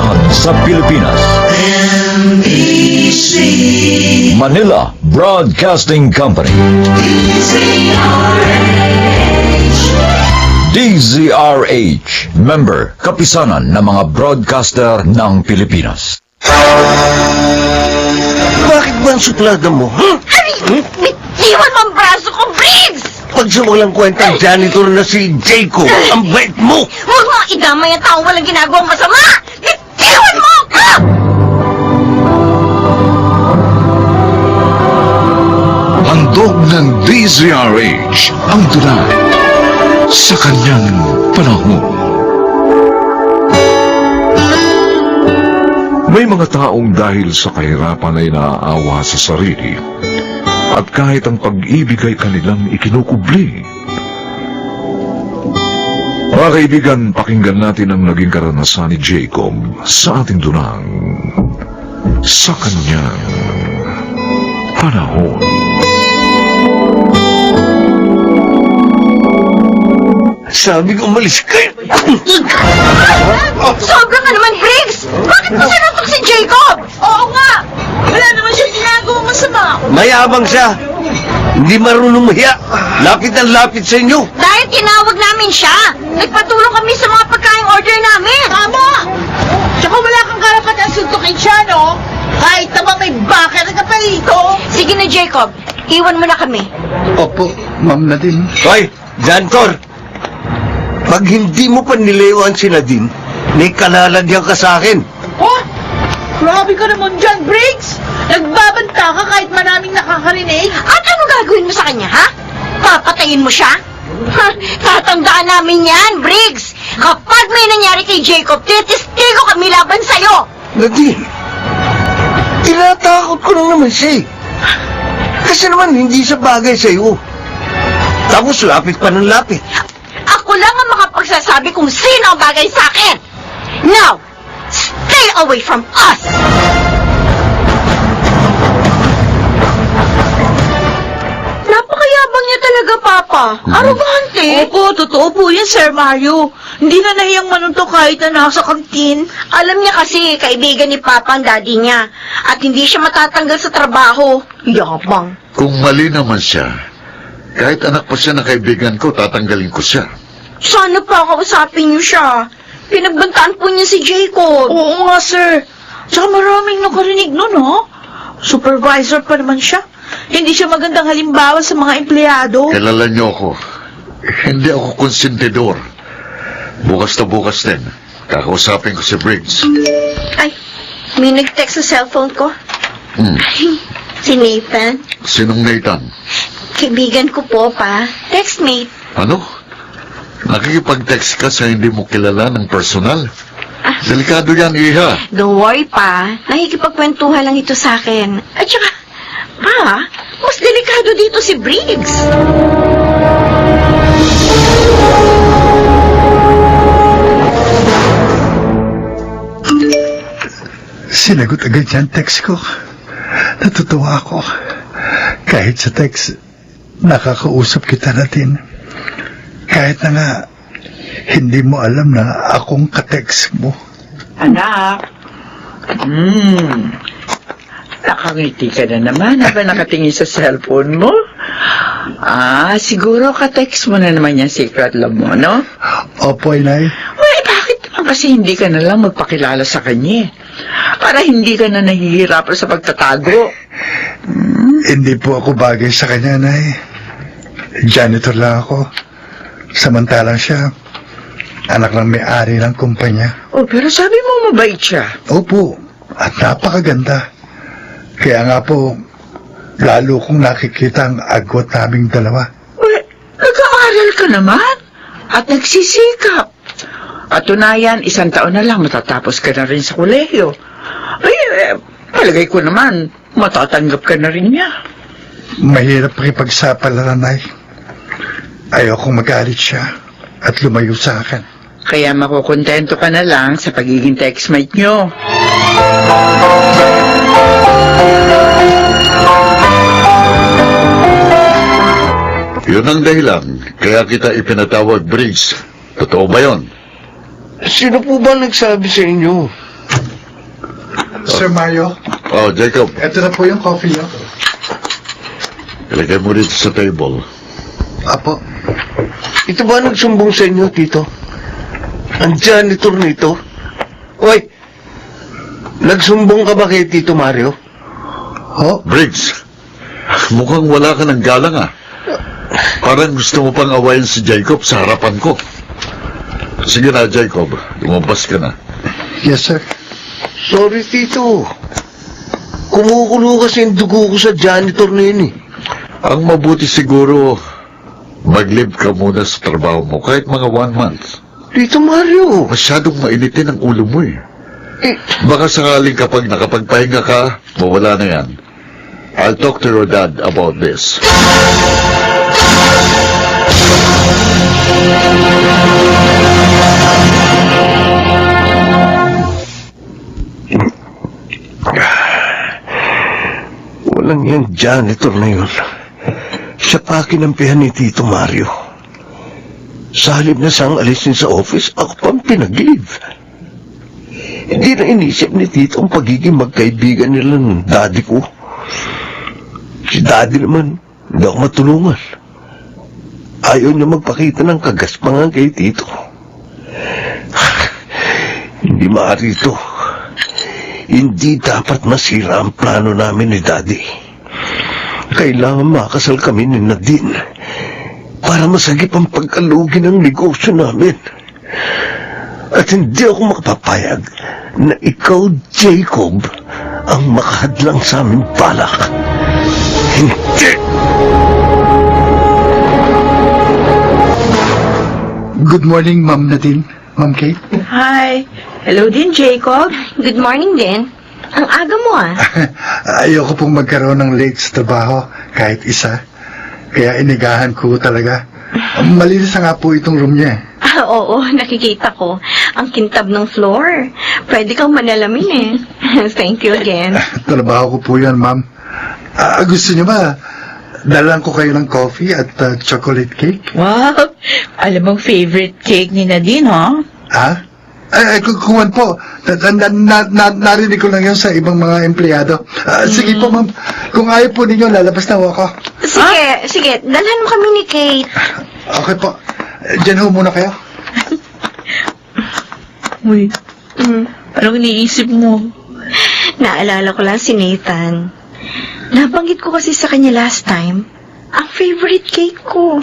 balitahan sa Pilipinas. NBC Manila Broadcasting Company. DZRH, member, kapisanan ng mga broadcaster ng Pilipinas. Bakit ba ang suplada mo, ha? Iwan mo ang braso ko, Briggs! Pag sa walang kwentang janitor na si Jacob, ang bait mo! Huwag mo idamay ang taong walang ginagawang masama! Iwan mo ako! Handog ng DZRH ang tunay sa kanyang panahon. May mga taong dahil sa kahirapan ay naaawa sa sarili at kahit ang pag-ibig ay kanilang ikinukubli. Mga kaibigan, pakinggan natin ang naging karanasan ni Jacob sa ating dunang sa kanyang panahon. Sabi ko, umalis kayo! Sobra ka naman, Briggs! Bakit mo sinutok si Jacob? Oo nga! Wala naman siya ginagawang masama! Mayabang siya! Hindi marunong mahiya! Lapit ang lapit sa inyo! Dahil tinawag namin siya! Nagpatulong kami sa mga pagkain order namin! Tama! Tsaka wala kang karapatan suntukin siya, no? Kahit naman may bakit ka pa rito. Sige na, Jacob. Iwan mo na kami. Opo, Ma'am Nadine. Hoy, Jantor! Pag hindi mo pa nilayuan si Nadine, may kalalagyan ka sa akin. Oh, grabe ka naman dyan, Briggs. Nagbabanta ka kahit maraming nakakarinig. At ano gagawin mo sa kanya, ha? Papatayin mo siya? Ha, tatandaan namin yan, Briggs! Kapag may nangyari kay Jacob, titistigo kami laban sa'yo! Nadine, tinatakot ko lang naman siya eh. Kasi naman hindi siya bagay sa'yo. Tapos lapit pa ng lapit. Ako lang ang makapagsasabi kung sino ang bagay sa akin! Now, stay away from us! Napakayabang niya talaga, Papa. Arugante. Opo, totoo po yan, Sir Mario. Hindi na nahiyang manuntok kahit na nasa kantin. Alam niya kasi, kaibigan ni Papa ang daddy niya. At hindi siya matatanggal sa trabaho. Yabang. Kung mali naman siya, kahit anak pa siya na kaibigan ko, tatanggalin ko siya. Sana pa kausapin niyo siya. Pinagbantaan po niya si Jacob. Oo nga, Sir. Tsaka maraming nakarinig nun, ha? Supervisor pa naman siya. Hindi siya magandang halimbawa sa mga empleyado. Kilala niyo ako. Hindi ako konsentidor. Bukas na bukas din. Kakausapin ko si Briggs. Ay, may nag-text sa cellphone ko. Ay, si Nathan. Sinong Nathan? Kaibigan ko po, pa. Textmate. Ano? Nakikipag-text ka sa hindi mo kilala ng personal? Delikado yan, Iha. Don't worry, pa. Nakikipagkwentuhan lang ito sa akin. At saka, pa, mas delikado dito si Briggs. Sinagot agad yan text ko. Natutuwa ako. Kahit sa text, nakakausap kita natin. Kahit na nga, hindi mo alam na akong ka-text mo. Anak, nakangiti ka na naman habang nakatingin sa cellphone mo. Siguro ka-text mo na naman yung secret love mo, no? Opo, Inay. Uy, bakit naman kasi hindi ka na lang magpakilala sa kanya? Para hindi ka na nahihirapan sa pagtatago. Hindi po ako bagay sa kanya, Nay. Janitor lang ako. Samantalang siya, anak ng may-ari ng kumpanya. Oh, pero sabi mo mabait siya. Opo, at napakaganda. Kaya nga po, lalo kong nakikita ang agwat naming dalawa. Uy, nag-aaral ka naman. At nagsisikap. At tunayan, 1 taon na lang matatapos ka na rin sa kolehiyo. Ay, palagay ko naman, matatanggap ka na rin niya. Mahirap pakipagsapalaran, Nay. Ayokong magalit siya at lumayo sa akin. Kaya makukontento ka na lang sa pagiging textmate nyo. Yun ang dahilan, kaya kita ipinatawag Briggs. Totoo ba yon? Sino po ba nagsabi sa inyo? Sir Mario, Oh, Jacob, eto na po yung coffee niyo. ilagay mo dito sa table. Apo. Ito ba nagsumbong sa inyo, Tito? Ang janitor nito? Oy! Nagsumbong ka ba kay Tito Mario? Oh, Briggs, mukhang wala ka ng galang ah. Parang gusto mo pang awayin si Jacob sa harapan ko. Sige na, Jacob. Lumabas ka na. yes sir. Sorry, Tito. Kumukulo kasi yung dugo ko sa janitor na yun eh. Ang mabuti siguro, mag-leave ka muna sa trabaho mo kahit mga 1 month. Tito Mario! Masyadong mainitin ang ulo mo eh. Eh, Baka sakaling kapag nakapagpahinga ka, mawala na yan. I'll talk to your dad about this. walang yung janitor na yun. Siya pa kinampihan ni Tito Mario. Sa halip na siyang alisin sa office, ako pang pinag-leave. Hindi na inisip ni Tito ang pagiging magkaibigan nila ng daddy ko. Si daddy naman, hindi ako matulungan. Ayaw niya magpakita ng kagaspangan kay Tito. Hindi maaari ito. Hindi dapat masira ang plano namin ni daddy. Kailangan makasal kami ni Nadine para masagip ang pagkalugi ng negosyo namin. At hindi ako makapapayag na ikaw, Jacob, ang makahadlang sa aming balak. Hindi! Good morning, Ma'am Nadine. Ma'am Kate. Hi. Hello din, Jacob. Good morning din. Ang aga mo ah. Ayoko pong magkaroon ng late sa trabaho kahit isa. Kaya inigahan ko talaga. Malinis na nga po itong room niya. Oo, nakikita ko. Ang kintab ng floor. Pwede kang manalamin eh. Thank you again. Trabaho ko po yan, ma'am. Gusto niyo ba? Dalan ko kayo ng coffee at chocolate cake? Wow. Alam mong favorite cake ni Nadine, ha? Ha? Kukuhan po. Narinig ko lang yun sa ibang mga empleyado. Sige po, ma'am. Kung ayaw po ninyo, lalabas na ako. Sige. Dalhan mo kami ni Kate. Okay po. Diyan ho muna kayo. Uy, anong iniisip mo? Naalala ko lang si Nathan. Nabanggit ko kasi sa kanya last time, ang favorite cake ko.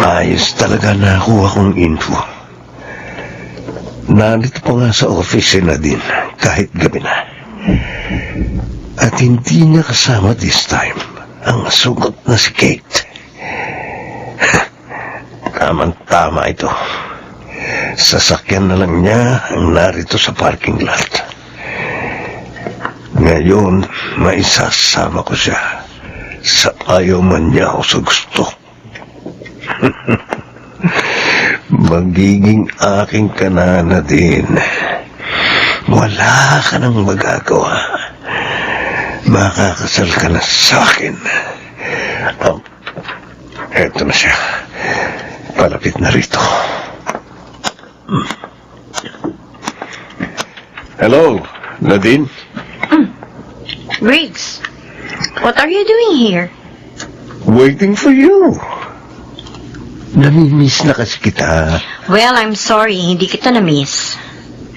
Ayos talaga nakuha kong info. Nandito pa nga sa office na din, kahit gabi na. At hindi niya kasama this time ang sugot na si Kate. Tama ito. Sasakyan na lang niya ang narito sa parking lot. Ngayon, maisasama ko siya sa ayaw man niya o sa gusto. Magiging aking kanana din. Wala ka nang magagawa. Makakasal ka na sa akin. Eto na siya. Palapit na rito. Hello, Nadine? Briggs, what are you doing here? Waiting for you. Namimiss na kasi kita. Well, I'm sorry, hindi kita na-miss.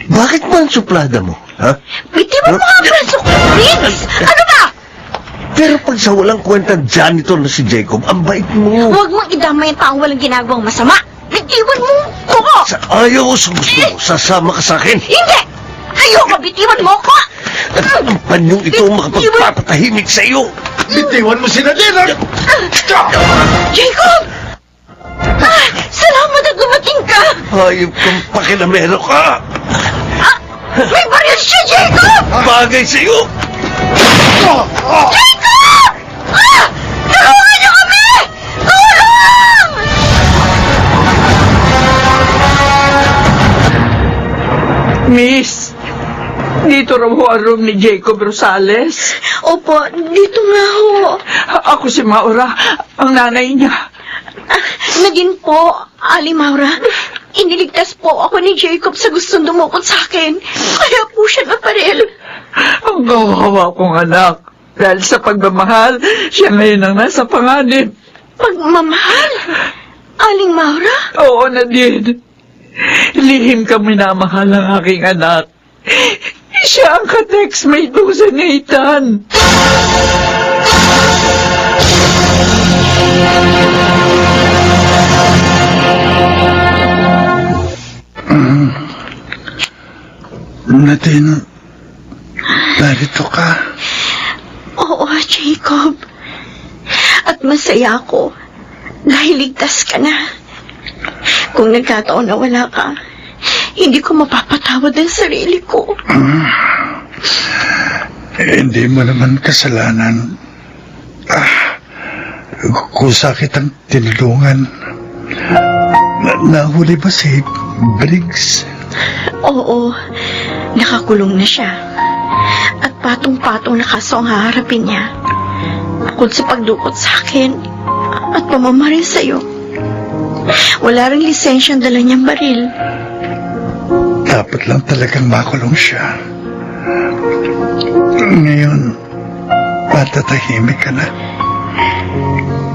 Bakit ba ang suplada mo? Ha? Bitiwan mo nga braso ko, Briggs! Ano ba? Pero pag sa walang kwentang janitor na si Jacob, ang bait mo. Huwag mong idamay ang taong walang ginagawang masama. Bitiwan mo ko! Sa ayaw o sa gusto mo, sasama ka sa akin. Hindi! Ayoko, bitiwan mo ko! At ang panyong ito ang makapagpapatahimik sa iyo. Bitiwan mo si Nadine! Jacob! Salamat at dumating ka! Hayop kang pakinamero ka! May baril siya, Jacob! Bagay sa iyo! Jacob! Tulungan niyo kami! Tulong! Miss, dito raw ho ang room ni Jacob Rosales. Opo, dito nga ho. Ako si Maura, ang nanay niya. Naging po, Ali Maura, iniligtas po ako ni Jacob sa gustong dumukot sa akin. Kaya po siya naparel. Ang kawawa kong anak. Dahil sa pagmamahal, siya ngayon ang nasa panganib. Pagmamahal? Aling Maura? Oo, Nadine. Lihim ka minamahal ng aking anak. Siya ang ka-textmate mo sa Nathan. Nadine, narito ka. Oo, Jacob. At masaya ako dahil ligtas ka na. Kung nagkataon na wala ka, hindi ko mapapatawad ang sarili ko. Hindi mo naman kasalanan. Kusa kitang tinulungan. Nahuli ba si Briggs? Oo, nakakulong na siya. At patong-patong na kaso ang haharapin niya. Bukod sa pagdukot sa akin at pamamaril sa'yo. Wala ring lisensyang dala niyang baril. Dapat lang talagang makulong siya. Ngayon, patatahimik ka na.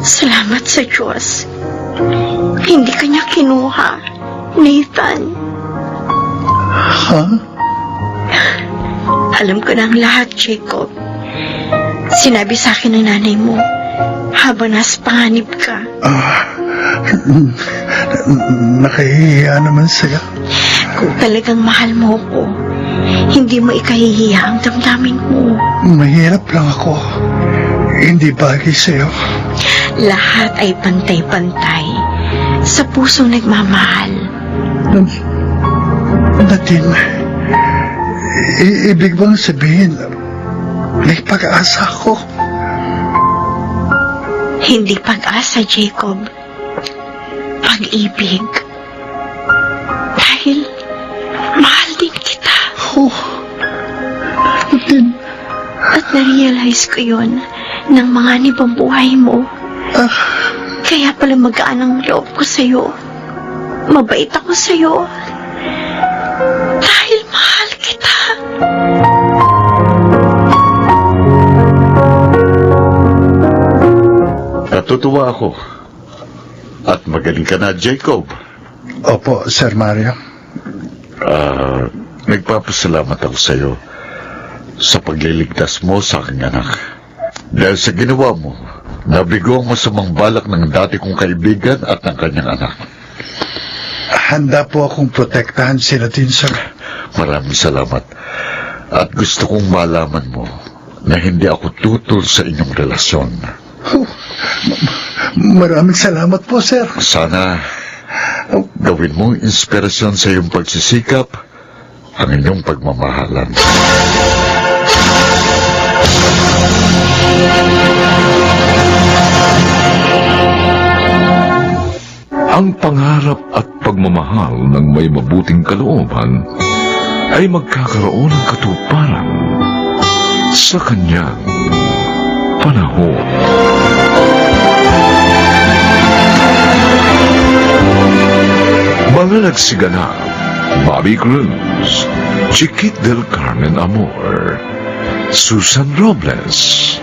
Salamat sa Diyos. Hindi ka niya kinuha, Nathan. Ha? Alam ko na ang lahat, Jacob. Sinabi sa akin ng nanay mo habang nasa panganib ka. Nakahihiya naman sa'yo. Kung talagang mahal mo ko, hindi mo ikahihiya ang damdamin mo. Mahirap lang ako. Hindi bagay sa'yo. Lahat ay pantay-pantay sa pusong nagmamahal. Nadine, ibig bang sabihin, may pag-asa ako? Hindi pag-asa, Jacob. Pag-ibig. Dahil mahal din kita. Nadine, At na-realize ko yun ng mga nibang buhay mo. Kaya pala magaan ang loob ko sa'yo. Mabait ako sa'yo. Dahil mahal kita. Natutuwa ako. At magaling ka na, Jacob. Opo, Sir Mario. Nagpapasalamat ako sa iyo sa pagliligtas mo sa aking anak. Dahil sa ginawa mo, nabigo ang masamang balak ng dati kong kaibigan at ng kanyang anak. Handa po akong protektahan si Nadine, sir. Maraming salamat. At gusto kong malaman mo na hindi ako tutol sa inyong relasyon. Maraming salamat po, sir. Sana gawin mong inspirasyon sa iyong pagsisikap ang inyong pagmamahalan. Ang pangarap at pagmamahal ng may mabuting kalooban ay magkakaroon ng katuparan sa kanyang panahon. Mga nagsiganap: Bobby Cruz, Chiquit del Carmen Amor, Susan Robles,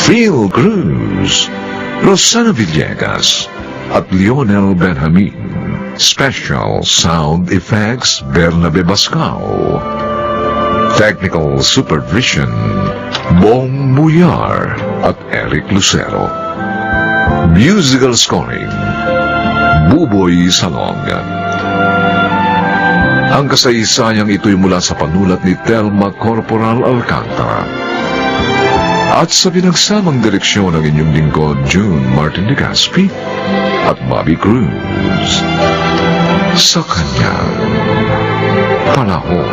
Phil Cruz, Rosana Villegas, at Lionel Benjamin. Special Sound Effects, Bernabe Bascao. Technical Supervision, Bong Muyar at Eric Lucero. Musical Scoring, Buboy Salong. Ang kasaysayang ito'y mula sa panulat ni Telma Corporal Alcantara at sa pinagsamang direksyon ng inyong lingkod June Martin de Gaspi at Bobby Cruz sa kanyang panahon.